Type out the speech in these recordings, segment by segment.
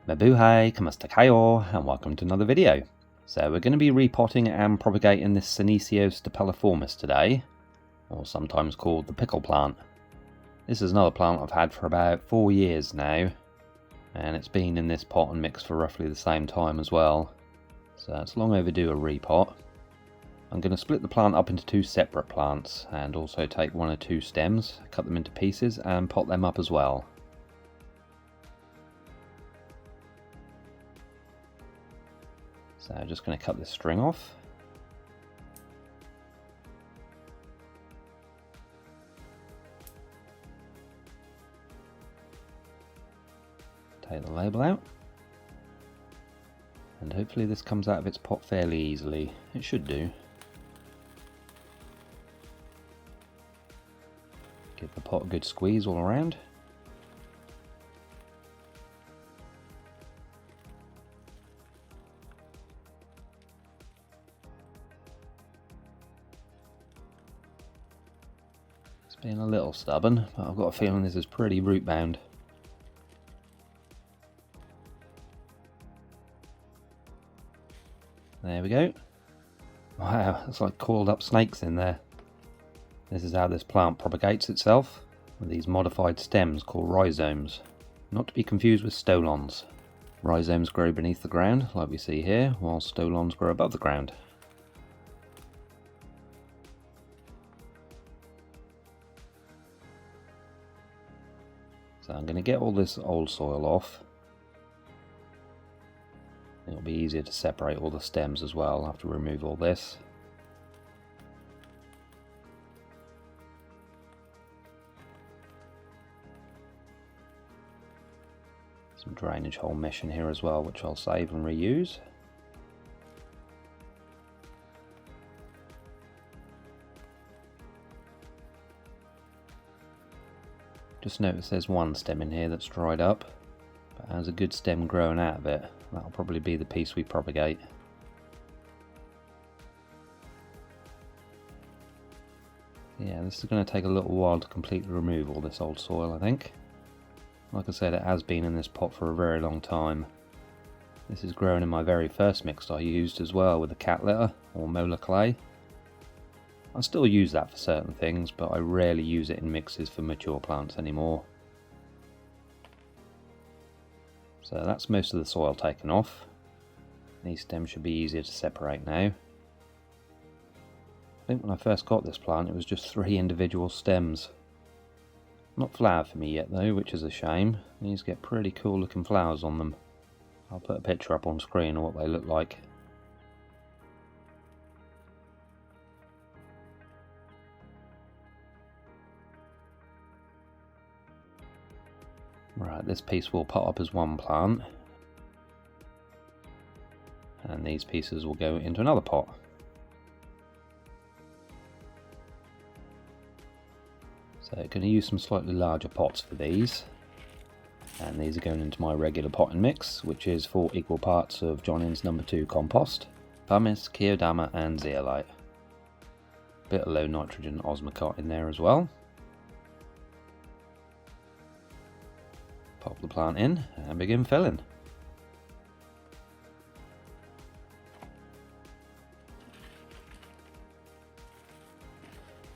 Mabuhay, kamusta kayo, and welcome to another video. So we're going to be repotting and propagating this Senecio Stapeliiformis today, or sometimes called the pickle plant. This is another plant I've had for about 4 years now, and it's been in this pot and mix for roughly the same time as well, so it's long overdue a repot. I'm going to split the plant up into 2 separate plants and also take 1 or 2 stems, cut them into pieces and pot them up as well. So I'm just going to cut this string off. Take the label out. And hopefully this comes out of its pot fairly easily. It should do. Give the pot a good squeeze all around. It's been a little stubborn, but I've got a feeling this is pretty root bound. There we go. Wow, it's like coiled up snakes in there. This is how this plant propagates itself, with these modified stems called rhizomes, not to be confused with stolons. Rhizomes grow beneath the ground, like we see here, while stolons grow above the ground. So I'm going to get all this old soil off. It'll be easier to separate all the stems as well after we remove all this. Some drainage hole mesh in here as well, which I'll save and reuse. Just notice there's one stem in here that's dried up, but has a good stem growing out of it. That'll probably be the piece we propagate. Yeah, this is going to take a little while to completely remove all this old soil, I think. Like I said, it has been in this pot for a very long time. This is grown in my very first mix I used as well, with the cat litter or molar clay. I still use that for certain things, but I rarely use it in mixes for mature plants anymore. So that's most of the soil taken off. These stems should be easier to separate now. I think when I first got this plant it was just 3 individual stems. Not flowered for me yet though, which is a shame. These get pretty cool looking flowers on them. I'll put a picture up on screen of what they look like. Right, this piece will pot up as one plant, and these pieces will go into another pot. So I'm going to use some slightly larger pots for these, and these are going into my regular pot and mix, which is 4 equal parts of Johnnings No. 2 compost, pumice, Keodama and zeolite. Bit of low nitrogen osmocot in there as well. Pop the plant in and begin filling.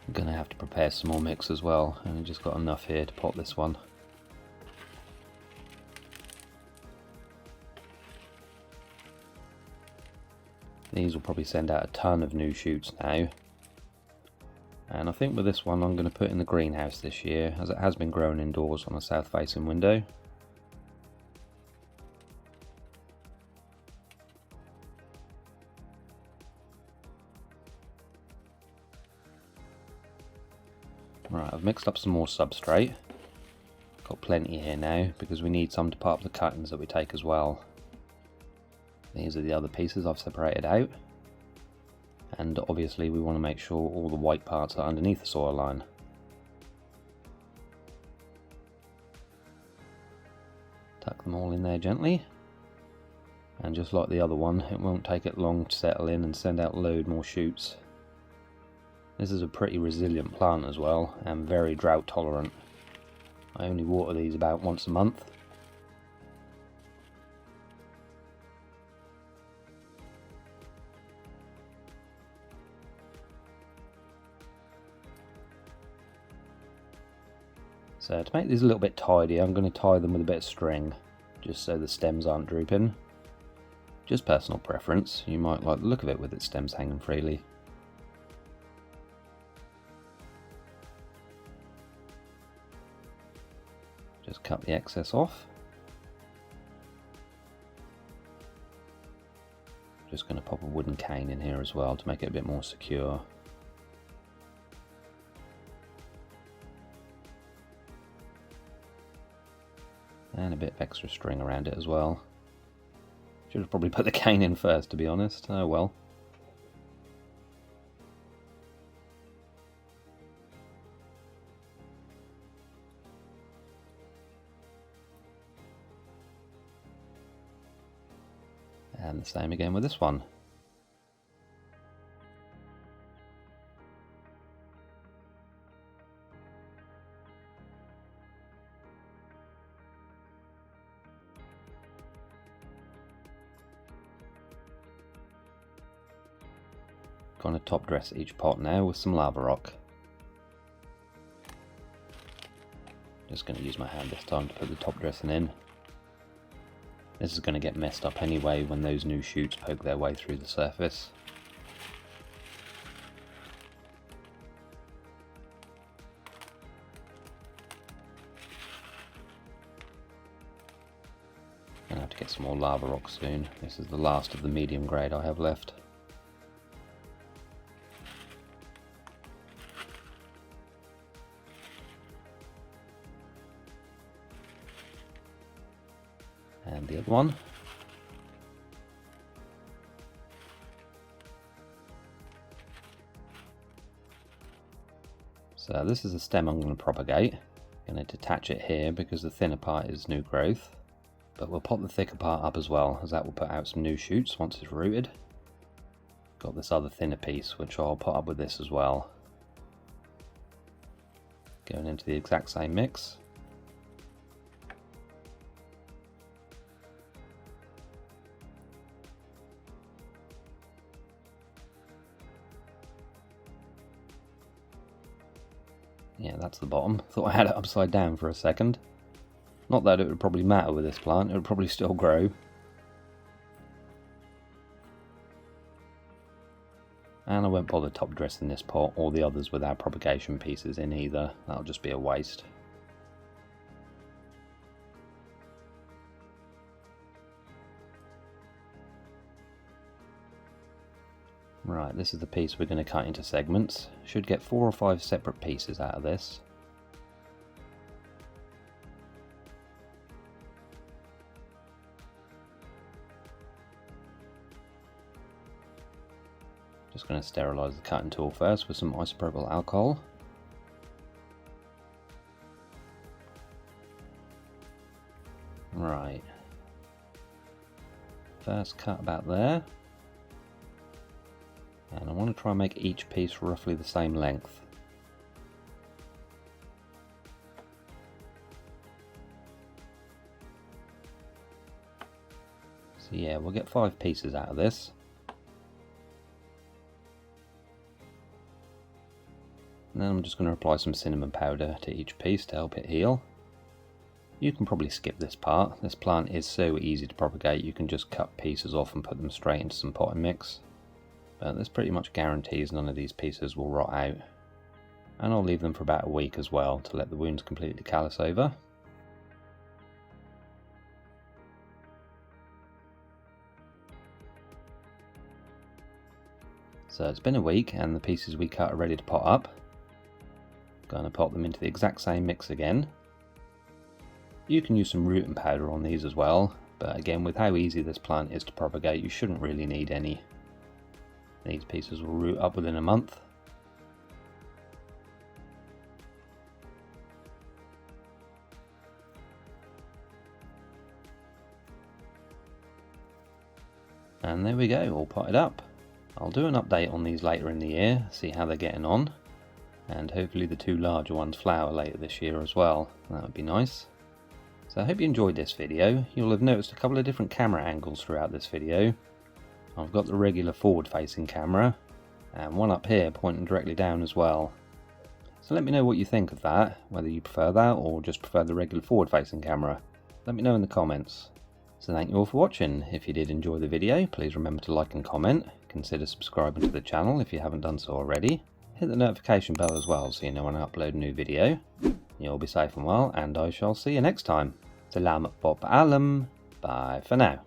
I'm going to have to prepare some more mix as well, and I've just got enough here to pot this one. These will probably send out a ton of new shoots now. And I think with this one I'm going to put in the greenhouse this year, as it has been grown indoors on a south facing window. Right, I've mixed up some more substrate. Got plenty here now because we need some to part of the cuttings that we take as well. These are the other pieces I've separated out. And obviously we want to make sure all the white parts are underneath the soil line. Tuck them all in there gently. And just like the other one, it won't take it long to settle in and send out a load more shoots. This is a pretty resilient plant as well, and very drought tolerant. I only water these about once a month. So to make these a little bit tidier, I'm going to tie them with a bit of string, just so the stems aren't drooping. Just personal preference, you might like the look of it with its stems hanging freely. Just cut the excess off. Just going to pop a wooden cane in here as well to make it a bit more secure. And a bit of extra string around it as well. Should have probably put the cane in first, to be honest. Oh well. And the same again with this one. Going to top dress each pot now with some lava rock. Just going to use my hand this time to put the top dressing in. This is going to get messed up anyway when those new shoots poke their way through the surface. Gonna have to get some more lava rock soon. This is the last of the medium grade I have left. And the other one. So this is the stem I'm going to propagate. I'm going to detach it here because the thinner part is new growth, but we'll pop the thicker part up as well, as that will put out some new shoots once it's rooted. Got this other thinner piece which I'll put up with this as well. Going into the exact same mix. Yeah, that's the bottom. Thought I had it upside down for a second. Not that it would probably matter with this plant, it would probably still grow. And I won't bother top dressing this pot or the others with our propagation pieces in either, that'll just be a waste. Right, this is the piece we're going to cut into segments. Should get 4 or 5 separate pieces out of this. Just going to sterilise the cutting tool first with some isopropyl alcohol. Right. First cut about there. And I want to try and make each piece roughly the same length. So yeah, we'll get 5 pieces out of this. And then I'm just going to apply some cinnamon powder to each piece to help it heal. You can probably skip this part. This plant is so easy to propagate, you can just cut pieces off and put them straight into some potting mix. But this pretty much guarantees none of these pieces will rot out. And I'll leave them for about a week as well to let the wounds completely callus over. So it's been a week and the pieces we cut are ready to pot up. Going to pot them into the exact same mix again. You can use some rooting powder on these as well, but again, with how easy this plant is to propagate, you shouldn't really need any. These pieces will root up within a month. And there we go, all potted up. I'll do an update on these later in the year, see how they're getting on. And hopefully the 2 larger ones flower later this year as well. That would be nice. So I hope you enjoyed this video. You'll have noticed a couple of different camera angles throughout this video. I've got the regular forward facing camera and one up here pointing directly down as well. So let me know what you think of that, whether you prefer that or just prefer the regular forward-facing camera. Let me know in the comments. So thank you all for watching. If you did enjoy the video, please remember to like and comment. Consider subscribing to the channel if you haven't done so already. Hit the notification bell as well so you know when I upload a new video. You'll be safe and well, and I shall see you next time. Salamat po paalam. Bye for now.